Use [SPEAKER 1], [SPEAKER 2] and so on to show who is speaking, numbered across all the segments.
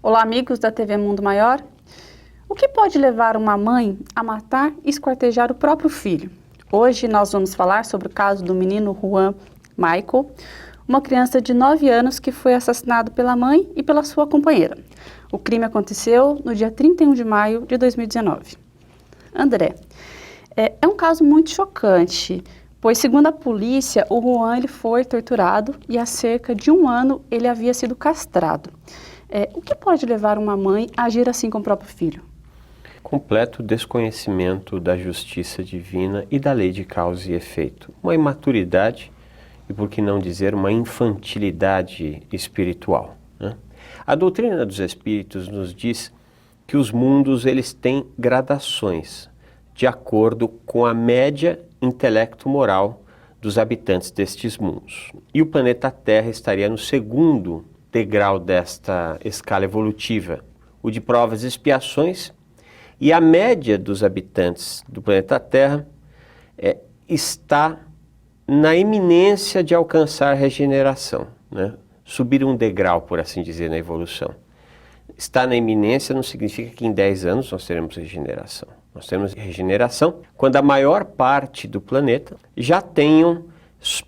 [SPEAKER 1] Olá, amigos da TV Mundo Maior. O que pode levar uma mãe a matar e esquartejar o próprio filho? Hoje nós vamos falar sobre o caso do menino Juan Michael, uma criança de 9 anos que foi assassinado pela mãe e pela sua companheira. O crime aconteceu no dia 31 de maio de 2019. André, é um caso muito chocante, pois segundo a polícia, o Juan ele foi torturado e há cerca de 1 ano ele havia sido castrado. O que pode levar uma mãe a agir assim com o próprio filho?
[SPEAKER 2] Completo desconhecimento da justiça divina e da lei de causa e efeito. Uma imaturidade e, por que não dizer, uma infantilidade espiritual, né? A doutrina dos espíritos nos diz que os mundos eles têm gradações de acordo com a média intelecto-moral dos habitantes destes mundos. E o planeta Terra estaria no segundo degrau desta escala evolutiva, o de provas e expiações, e a média dos habitantes do planeta Terra está na iminência de alcançar regeneração, né? Subir um degrau, por assim dizer, na evolução. Estar na iminência não significa que em 10 anos nós teremos regeneração. Nós temos regeneração quando a maior parte do planeta já tenham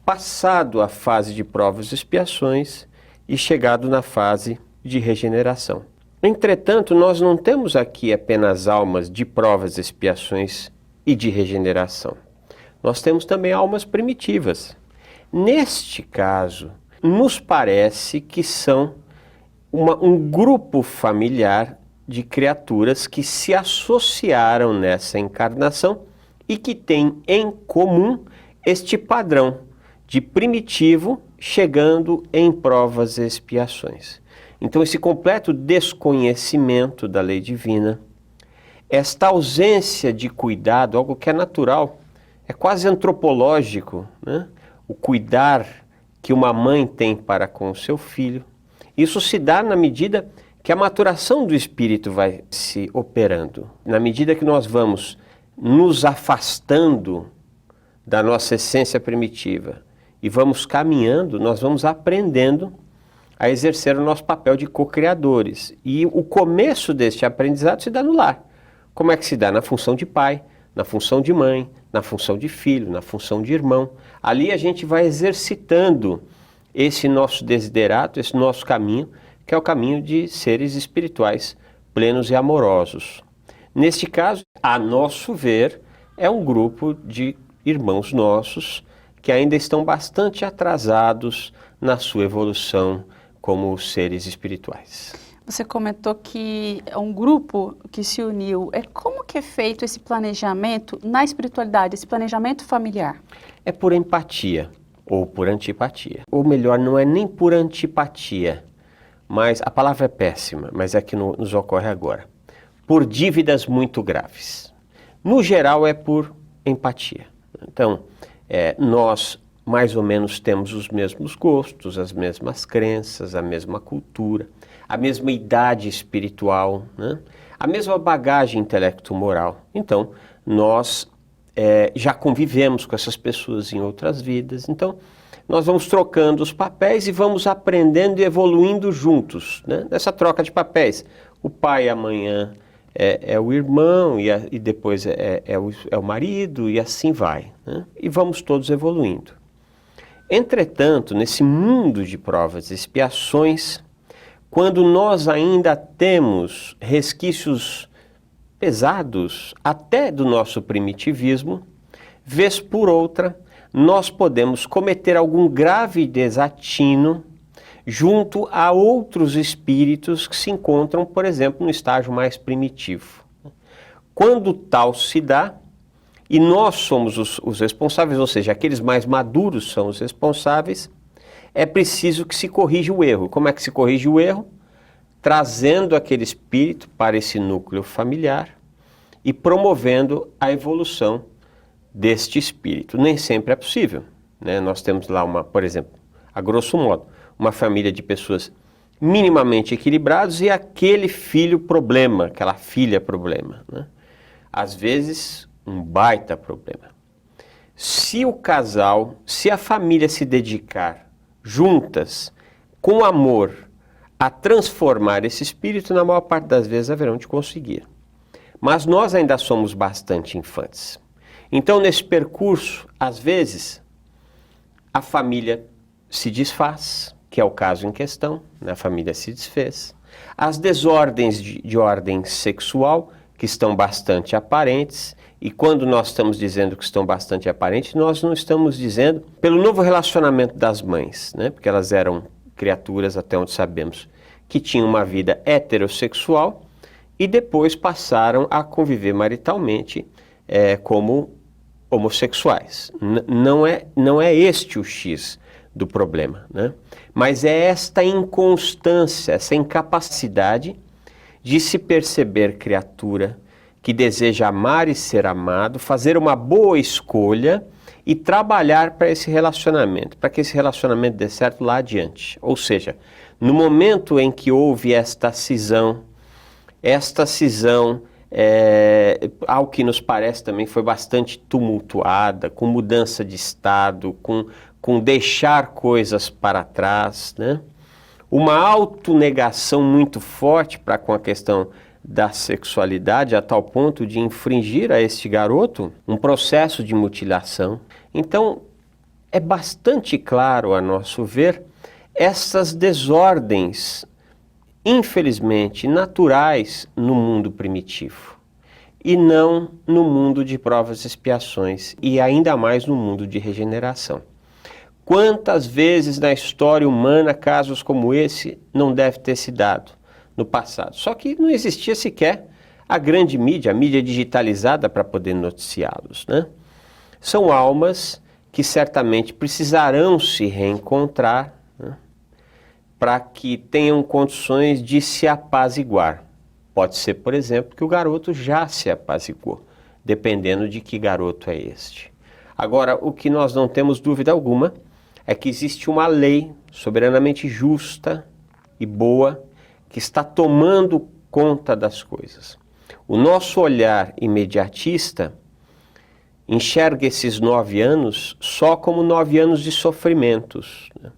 [SPEAKER 2] passado a fase de provas e expiações e chegado na fase de regeneração. Entretanto, nós não temos aqui apenas almas de provas, expiações e de regeneração. Nós temos também almas primitivas. Neste caso, nos parece que são um grupo familiar de criaturas que se associaram nessa encarnação e que têm em comum este padrão de primitivo chegando em provas e expiações. Então, esse completo desconhecimento da lei divina, esta ausência de cuidado, algo que é natural, é quase antropológico, né? O cuidar que uma mãe tem para com o seu filho, isso se dá na medida que a maturação do espírito vai se operando. Na medida que nós vamos nos afastando da nossa essência primitiva e vamos caminhando, nós vamos aprendendo a exercer o nosso papel de co-criadores. E o começo deste aprendizado se dá no lar. Como é que se dá? Na função de pai, na função de mãe, na função de filho, na função de irmão. Ali a gente vai exercitando esse nosso desiderato, esse nosso caminho, que é o caminho de seres espirituais plenos e amorosos. Neste caso, a nosso ver, é um grupo de irmãos nossos que ainda estão bastante atrasados na sua evolução como seres espirituais.
[SPEAKER 1] Você comentou que é um grupo que se uniu. Como que é feito esse planejamento na espiritualidade, esse planejamento familiar?
[SPEAKER 2] É por empatia ou por antipatia. Ou melhor, não é nem por antipatia, mas a palavra é péssima, mas é que nos ocorre agora. Por dívidas muito graves. No geral é por empatia. Então, nós mais ou menos temos os mesmos gostos, as mesmas crenças, a mesma cultura, a mesma idade espiritual, né? A mesma bagagem intelecto-moral. Então, nós já convivemos com essas pessoas em outras vidas. Então, nós vamos trocando os papéis e vamos aprendendo e evoluindo juntos, né? Nessa troca de papéis. O pai amanhã é o irmão e depois é o marido e assim vai, né? E vamos todos evoluindo. Entretanto, nesse mundo de provas e expiações, quando nós ainda temos resquícios pesados até do nosso primitivismo, vez por outra, nós podemos cometer algum grave desatino junto a outros espíritos que se encontram, por exemplo, no estágio mais primitivo. Quando tal se dá, e nós somos os responsáveis, ou seja, aqueles mais maduros são os responsáveis, é preciso que se corrija o erro. Como é que se corrige o erro? Trazendo aquele espírito para esse núcleo familiar e promovendo a evolução deste espírito. Nem sempre é possível, né? Nós temos lá por exemplo, a grosso modo, uma família de pessoas minimamente equilibradas e aquele filho problema, aquela filha problema, né? Às vezes, um baita problema. Se o casal, se a família se dedicar juntas, com amor, a transformar esse espírito, na maior parte das vezes haverão de conseguir. Mas nós ainda somos bastante infantes. Então, nesse percurso, às vezes, a família se desfaz, que é o caso em questão, né? A família se desfez. As desordens de ordem sexual, que estão bastante aparentes, e quando nós estamos dizendo que estão bastante aparentes, nós não estamos dizendo pelo novo relacionamento das mães, né? Porque elas eram criaturas, até onde sabemos, que tinham uma vida heterossexual e depois passaram a conviver maritalmente como homossexuais. Não é este o X do problema, né? Mas é esta inconstância, essa incapacidade de se perceber criatura que deseja amar e ser amado, fazer uma boa escolha e trabalhar para esse relacionamento, para que esse relacionamento dê certo lá adiante. Ou seja, no momento em que houve esta cisão, ao que nos parece também foi bastante tumultuada, com mudança de estado, com deixar coisas para trás, né? Uma autonegação muito forte para com a questão da sexualidade, a tal ponto de infringir a este garoto um processo de mutilação. Então, é bastante claro, a nosso ver, essas desordens, infelizmente, naturais no mundo primitivo, e não no mundo de provas e expiações, e ainda mais no mundo de regeneração. Quantas vezes na história humana casos como esse não deve ter se dado no passado? Só que não existia sequer a grande mídia, a mídia digitalizada para poder noticiá-los, né? São almas que certamente precisarão se reencontrar, né, para que tenham condições de se apaziguar. Pode ser, por exemplo, que o garoto já se apaziguou, dependendo de que garoto é este. Agora, o que nós não temos dúvida alguma é que existe uma lei soberanamente justa e boa que está tomando conta das coisas. O nosso olhar imediatista enxerga esses 9 anos só como 9 anos de sofrimentos, né?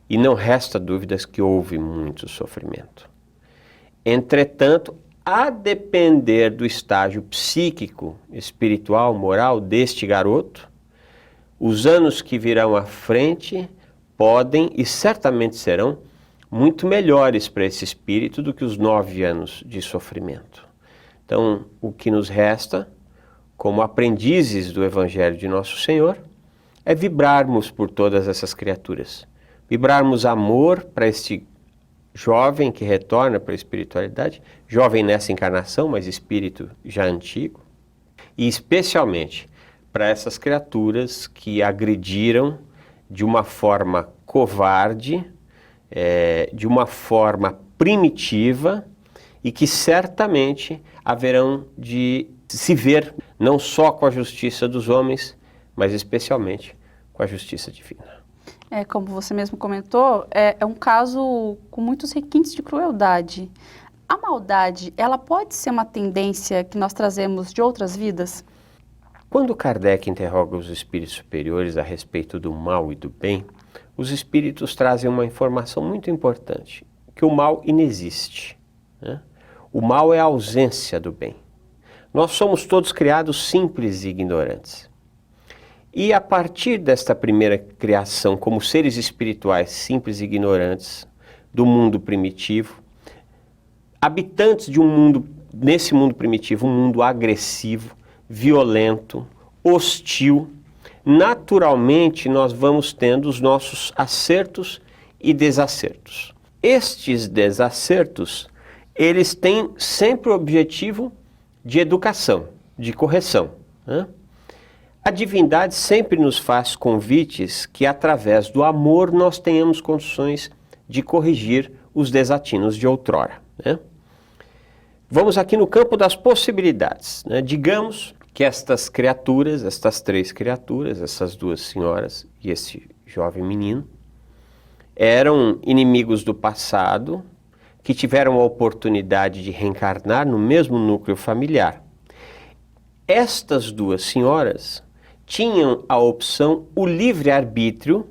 [SPEAKER 2] E não resta dúvidas que houve muito sofrimento. Entretanto, a depender do estágio psíquico, espiritual, moral deste garoto, os anos que virão à frente podem e certamente serão muito melhores para esse espírito do que os 9 anos de sofrimento. Então, o que nos resta, como aprendizes do Evangelho de Nosso Senhor, é vibrarmos por todas essas criaturas. Vibrarmos amor para este jovem que retorna para a espiritualidade, jovem nessa encarnação, mas espírito já antigo, e especialmente para essas criaturas que agrediram de uma forma covarde, de uma forma primitiva, e que certamente haverão de se ver não só com a justiça dos homens, mas especialmente com a justiça divina.
[SPEAKER 1] Como você mesmo comentou, é um caso com muitos requintes de crueldade. A maldade, ela pode ser uma tendência que nós trazemos de outras vidas?
[SPEAKER 2] Quando Kardec interroga os espíritos superiores a respeito do mal e do bem, os espíritos trazem uma informação muito importante, que o mal inexiste, né? O mal é a ausência do bem. Nós somos todos criados simples e ignorantes. E a partir desta primeira criação, como seres espirituais simples e ignorantes do mundo primitivo, habitantes de um mundo, nesse mundo primitivo, um mundo agressivo, violento, hostil, naturalmente nós vamos tendo os nossos acertos e desacertos. Estes desacertos, eles têm sempre o objetivo de educação, de correção, né? A divindade sempre nos faz convites que, através do amor, nós tenhamos condições de corrigir os desatinos de outrora, né? Vamos aqui no campo das possibilidades, né? Digamos que estas criaturas, estas 3 criaturas, essas 2 senhoras e esse jovem menino, eram inimigos do passado, que tiveram a oportunidade de reencarnar no mesmo núcleo familiar. Estas 2 senhoras tinham a opção, o livre-arbítrio,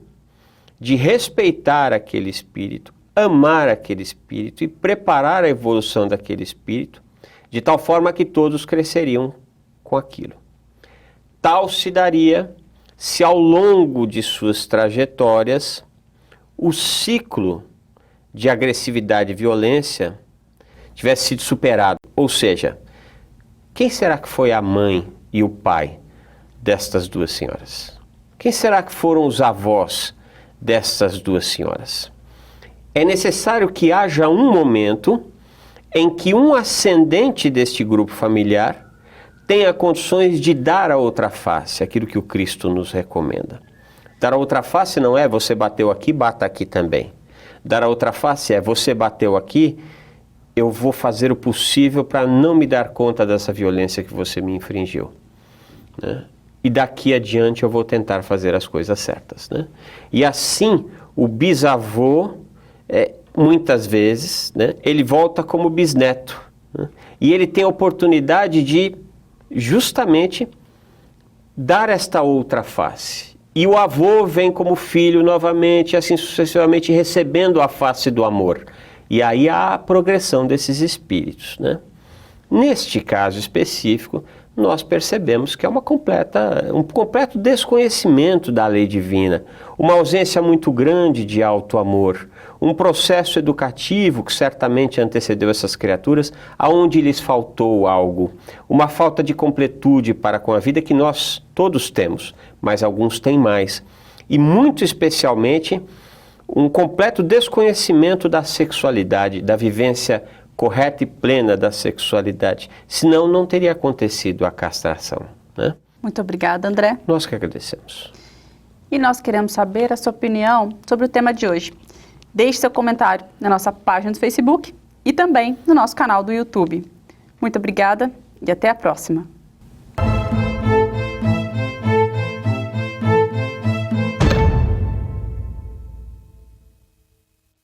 [SPEAKER 2] de respeitar aquele espírito, amar aquele espírito e preparar a evolução daquele espírito, de tal forma que todos cresceriam com aquilo. Tal se daria se ao longo de suas trajetórias o ciclo de agressividade e violência tivesse sido superado. Ou seja, quem será que foi a mãe e o pai destas duas senhoras? Quem será que foram os avós destas duas senhoras? É necessário que haja um momento em que um ascendente deste grupo familiar tenha condições de dar a outra face, aquilo que o Cristo nos recomenda. Dar a outra face não é você bateu aqui, bata aqui também. Dar a outra face é você bateu aqui, eu vou fazer o possível para não me dar conta dessa violência que você me infringiu, né? E daqui adiante eu vou tentar fazer as coisas certas, né? E assim o bisavô, muitas vezes, né, ele volta como bisneto, né? E ele tem a oportunidade de justamente dar esta outra face. E o avô vem como filho novamente, assim sucessivamente, recebendo a face do amor. E aí há a progressão desses espíritos, né? Neste caso específico, nós percebemos que é um completo desconhecimento da lei divina, uma ausência muito grande de alto amor, um processo educativo que certamente antecedeu essas criaturas, aonde lhes faltou algo, uma falta de completude para com a vida que nós todos temos, mas alguns têm mais, e muito especialmente um completo desconhecimento da sexualidade, da vivência correta e plena da sexualidade. Senão não teria acontecido a castração, né?
[SPEAKER 1] Muito obrigada, André.
[SPEAKER 2] Nós que agradecemos.
[SPEAKER 1] E nós queremos saber a sua opinião sobre o tema de hoje. Deixe seu comentário na nossa página do Facebook e também no nosso canal do YouTube. Muito obrigada e até a próxima.